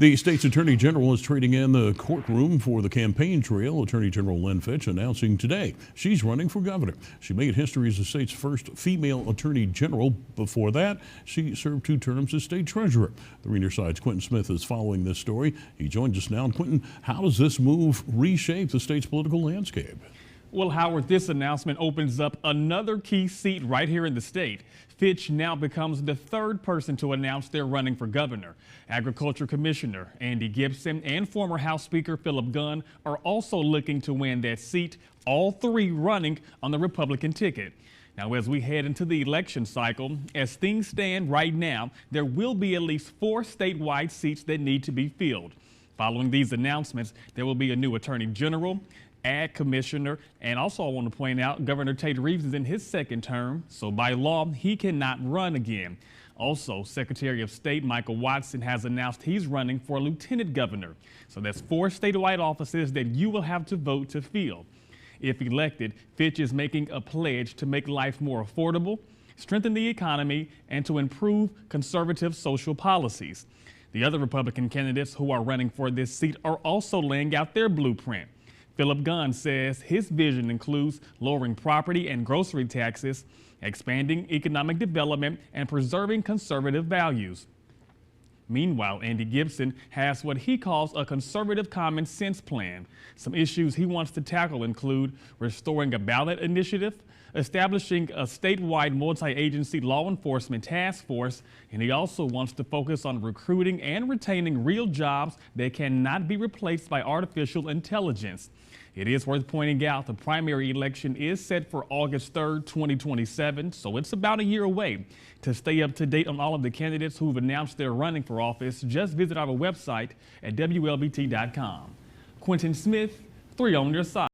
The state's attorney general is trading in the courtroom for the campaign trail. Attorney General Lynn Fitch announcing today she's running for governor. She made history as the state's first female attorney general. Before that, she served 2 terms as state treasurer. The Reader Side's Quentin Smith is following this story. He joins us now. Quentin, how does this move reshape the state's political landscape? Well, Howard, this announcement opens up another key seat right here in the state. Fitch now becomes the 3rd person to announce they're running for governor. Agriculture Commissioner Andy Gibson and former House Speaker Philip Gunn are also looking to win that seat, all 3 running on the Republican ticket. Now, as we head into the election cycle, as things stand right now, there will be at least 4 statewide seats that need to be filled. Following these announcements, there will be a new attorney general, Ag Commissioner, and also I want to point out Governor Tate Reeves is in his 2nd term, so by law he cannot run again. Also, Secretary of State Michael Watson has announced he's running for lieutenant governor. So that's 4 statewide offices that you will have to vote to fill. If elected, Fitch is making a pledge to make life more affordable, strengthen the economy, and to improve conservative social policies. The other Republican candidates who are running for this seat are also laying out their blueprint. Philip Gunn says his vision includes lowering property and grocery taxes, expanding economic development, and preserving conservative values. Meanwhile, Andy Gibson has what he calls a conservative common sense plan. Some issues he wants to tackle include restoring a ballot initiative, establishing a statewide multi-agency law enforcement task force, and he also wants to focus on recruiting and retaining real jobs that cannot be replaced by artificial intelligence. It is worth pointing out the primary election is set for August 3rd, 2027, so it's about a year away. To stay up to date on all of the candidates who've announced they're running for office, just visit our website at WLBT.com. Quentin Smith, 3 on your side.